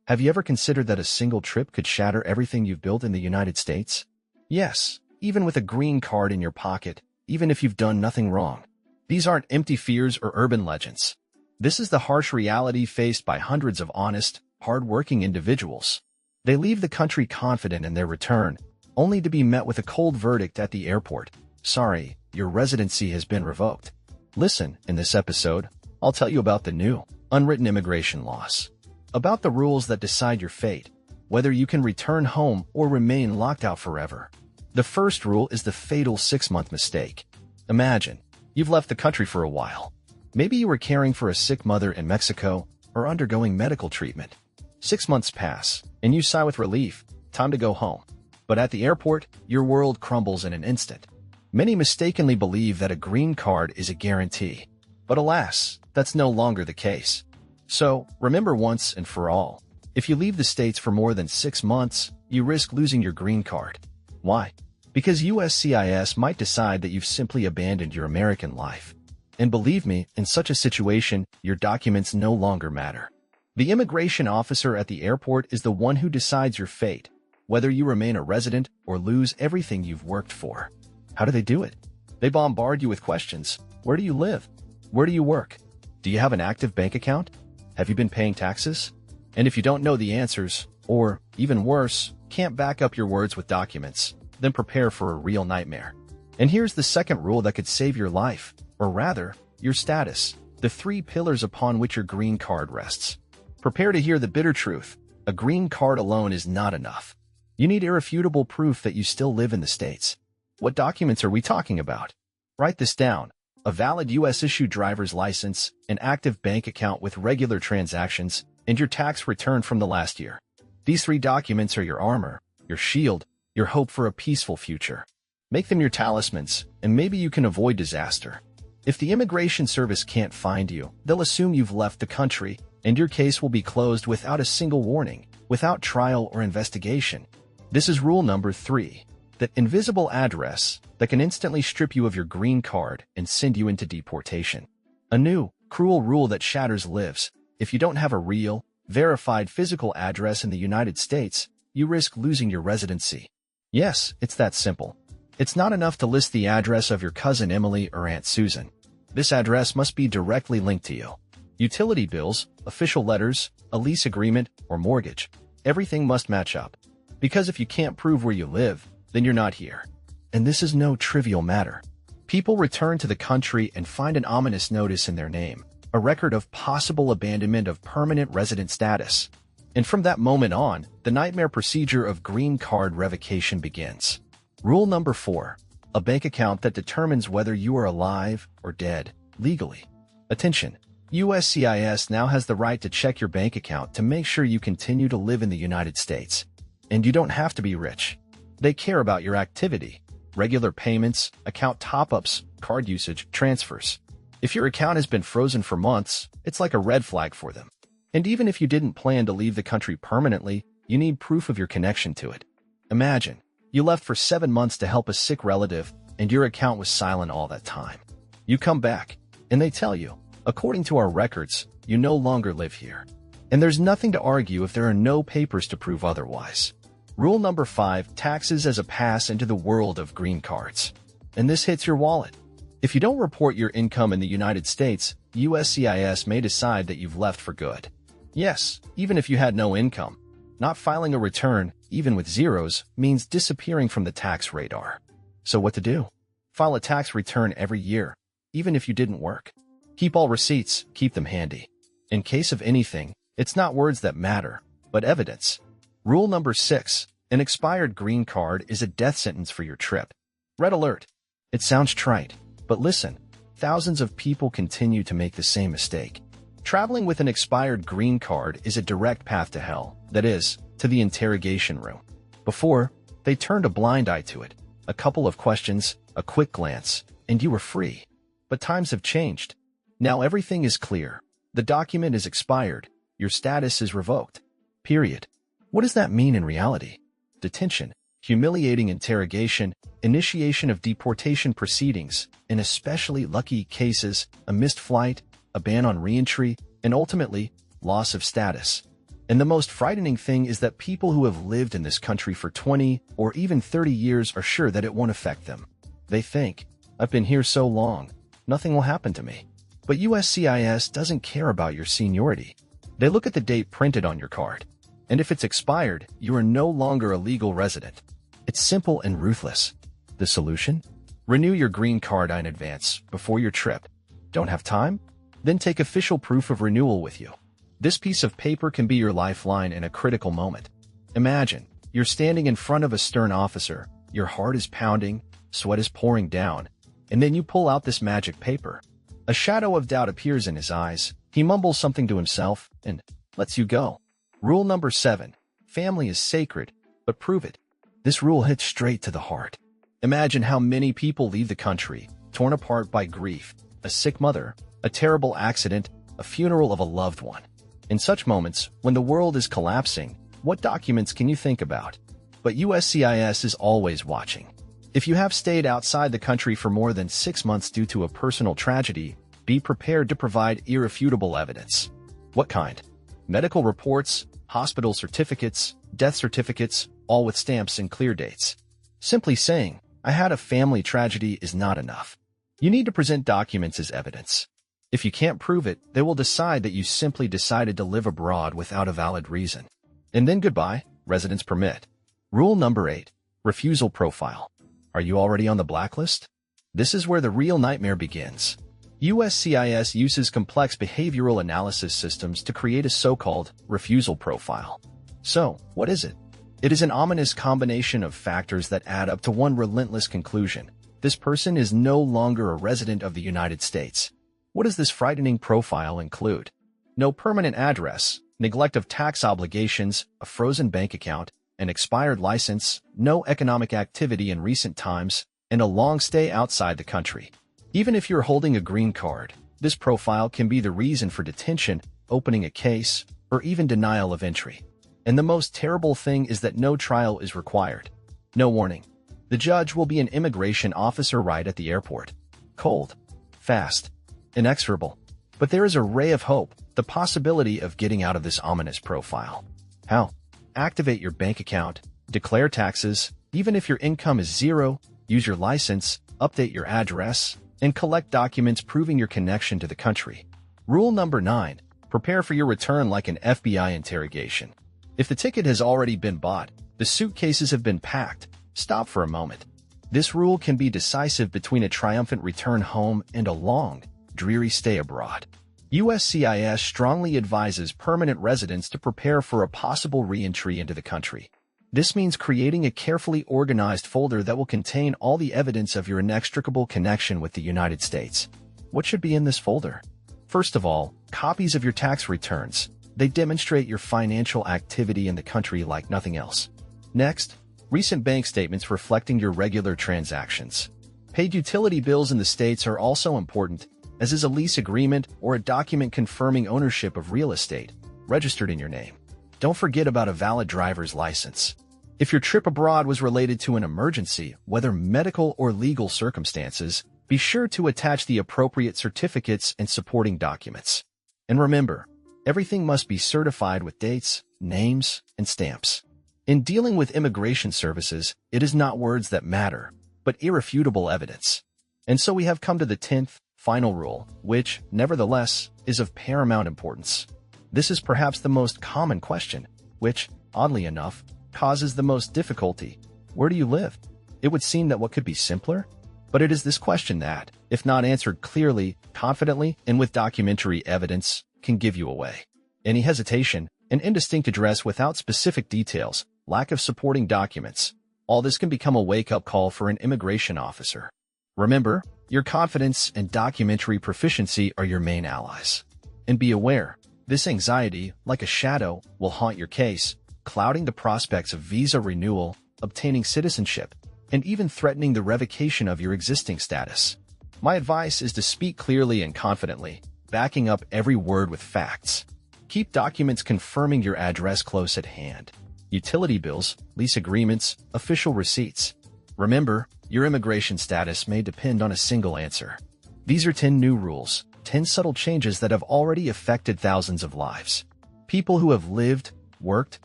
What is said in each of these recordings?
Have you ever considered that a single trip could shatter everything you've built in the United States? Yes, even with a green card in your pocket, even if you've done nothing wrong. These aren't empty fears or urban legends. This is the harsh reality faced by hundreds of honest, hard-working individuals. They leave the country confident in their return, only to be met with a cold verdict at the airport. Sorry, your residency has been revoked. Listen, in this episode, I'll tell you about the new, unwritten immigration laws. About the rules that decide your fate, whether you can return home or remain locked out forever. The first rule is the fatal 6-month mistake. Imagine, you've left the country for a while. Maybe you were caring for a sick mother in Mexico or undergoing medical treatment. 6 months pass, and you sigh with relief, time to go home. But at the airport, your world crumbles in an instant. Many mistakenly believe that a green card is a guarantee. But alas, that's no longer the case. So, remember once and for all, if you leave the States for more than 6 months, you risk losing your green card. Why? Because USCIS might decide that you've simply abandoned your American life. And believe me, in such a situation, your documents no longer matter. The immigration officer at the airport is the one who decides your fate, whether you remain a resident or lose everything you've worked for. How do they do it? They bombard you with questions. Where do you live? Where do you work? Do you have an active bank account? Have you been paying taxes? And if you don't know the answers, or, even worse, can't back up your words with documents, then prepare for a real nightmare. And here's the second rule that could save your life, or rather, your status, the 3 pillars upon which your green card rests. Prepare to hear the bitter truth. A green card alone is not enough. You need irrefutable proof that you still live in the States. What documents are we talking about? Write this down. A valid U.S.-issued driver's license, an active bank account with regular transactions, and your tax return from the last year. These 3 documents are your armor, your shield, your hope for a peaceful future. Make them your talismans, and maybe you can avoid disaster. If the Immigration Service can't find you, they'll assume you've left the country, and your case will be closed without a single warning, without trial or investigation. This is rule number 3. That invisible address that can instantly strip you of your green card and send you into deportation. A new, cruel rule that shatters lives. If you don't have a real, verified physical address in the United States, you risk losing your residency. Yes, it's that simple. It's not enough to list the address of your cousin Emily or Aunt Susan. This address must be directly linked to you. Utility bills, official letters, a lease agreement, or mortgage. Everything must match up. Because if you can't prove where you live, then you're not here. And this is no trivial matter. People return to the country and find an ominous notice in their name, a record of possible abandonment of permanent resident status. And from that moment on, the nightmare procedure of green card revocation begins. Rule number 4. A bank account that determines whether you are alive or dead, legally. Attention! USCIS now has the right to check your bank account to make sure you continue to live in the United States. And you don't have to be rich. They care about your activity, regular payments, account top-ups, card usage, transfers. If your account has been frozen for months, it's like a red flag for them. And even if you didn't plan to leave the country permanently, you need proof of your connection to it. Imagine, you left for 7 months to help a sick relative, and your account was silent all that time. You come back, and they tell you, according to our records, you no longer live here. And there's nothing to argue if there are no papers to prove otherwise. Rule number 5, taxes as a pass into the world of green cards. And this hits your wallet. If you don't report your income in the United States, USCIS may decide that you've left for good. Yes, even if you had no income. Not filing a return, even with zeros, means disappearing from the tax radar. So what to do? File a tax return every year, even if you didn't work. Keep all receipts, keep them handy. In case of anything, it's not words that matter, but evidence. Rule number 6. An expired green card is a death sentence for your trip. Red alert. It sounds trite, but listen, thousands of people continue to make the same mistake. Traveling with an expired green card is a direct path to hell, that is, to the interrogation room. Before, they turned a blind eye to it. A couple of questions, a quick glance, and you were free. But times have changed. Now everything is clear. The document is expired. Your status is revoked. Period. What does that mean in reality? Detention, humiliating interrogation, initiation of deportation proceedings, in especially lucky cases, a missed flight, a ban on re-entry, and ultimately, loss of status. And the most frightening thing is that people who have lived in this country for 20 or even 30 years are sure that it won't affect them. They think, I've been here so long, nothing will happen to me. But USCIS doesn't care about your seniority. They look at the date printed on your card. And if it's expired, you are no longer a legal resident. It's simple and ruthless. The solution? Renew your green card in advance, before your trip. Don't have time? Then take official proof of renewal with you. This piece of paper can be your lifeline in a critical moment. Imagine, you're standing in front of a stern officer, your heart is pounding, sweat is pouring down, and then you pull out this magic paper. A shadow of doubt appears in his eyes, he mumbles something to himself, and lets you go. Rule number 7. Family is sacred, but prove it. This rule hits straight to the heart. Imagine how many people leave the country, torn apart by grief, a sick mother, a terrible accident, a funeral of a loved one. In such moments, when the world is collapsing, what documents can you think about? But USCIS is always watching. If you have stayed outside the country for more than 6 months due to a personal tragedy, be prepared to provide irrefutable evidence. What kind? Medical reports, hospital certificates, death certificates, all with stamps and clear dates. Simply saying, I had a family tragedy is not enough. You need to present documents as evidence. If you can't prove it, they will decide that you simply decided to live abroad without a valid reason. And then goodbye, residence permit. Rule number 8. Refusal profile. Are you already on the blacklist? This is where the real nightmare begins. USCIS uses complex behavioral analysis systems to create a so-called refusal profile. So, what is it? It is an ominous combination of factors that add up to one relentless conclusion. This person is no longer a resident of the United States. What does this frightening profile include? No permanent address, neglect of tax obligations, a frozen bank account, an expired license, no economic activity in recent times, and a long stay outside the country. Even if you're holding a green card, this profile can be the reason for detention, opening a case, or even denial of entry. And the most terrible thing is that no trial is required. No warning. The judge will be an immigration officer right at the airport. Cold, fast, inexorable. But there is a ray of hope, the possibility of getting out of this ominous profile. How? Activate your bank account, declare taxes, even if your income is zero, use your license, update your address, and collect documents proving your connection to the country. Rule number 9. Prepare for your return like an FBI interrogation. If the ticket has already been bought, the suitcases have been packed, stop for a moment. This rule can be decisive between a triumphant return home and a long, dreary stay abroad. USCIS strongly advises permanent residents to prepare for a possible re-entry into the country. This means creating a carefully organized folder that will contain all the evidence of your inextricable connection with the United States. What should be in this folder? First of all, copies of your tax returns. They demonstrate your financial activity in the country like nothing else. Next, recent bank statements reflecting your regular transactions. Paid utility bills in the States are also important, as is a lease agreement or a document confirming ownership of real estate, registered in your name. Don't forget about a valid driver's license. If your trip abroad was related to an emergency, whether medical or legal circumstances, be sure to attach the appropriate certificates and supporting documents. And remember, everything must be certified with dates, names, and stamps. In dealing with immigration services, it is not words that matter, but irrefutable evidence. And so we have come to the 10th, final rule, which, nevertheless, is of paramount importance. This is perhaps the most common question, which, oddly enough, causes the most difficulty. Where do you live? It would seem that what could be simpler? But it is this question that, if not answered clearly, confidently, and with documentary evidence, can give you away. Any hesitation, an indistinct address without specific details, lack of supporting documents, all this can become a wake-up call for an immigration officer. Remember, your confidence and documentary proficiency are your main allies. And be aware, this anxiety, like a shadow, will haunt your case, clouding the prospects of visa renewal, obtaining citizenship, and even threatening the revocation of your existing status. My advice is to speak clearly and confidently, backing up every word with facts. Keep documents confirming your address close at hand. Utility bills, lease agreements, official receipts. Remember, your immigration status may depend on a single answer. These are 10 new rules, 10 subtle changes that have already affected thousands of lives. People who have lived, worked,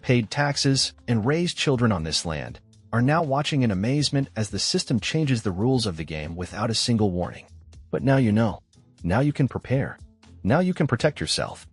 paid taxes, and raised children on this land are now watching in amazement as the system changes the rules of the game without a single warning. But now you know. Now you can prepare. Now you can protect yourself.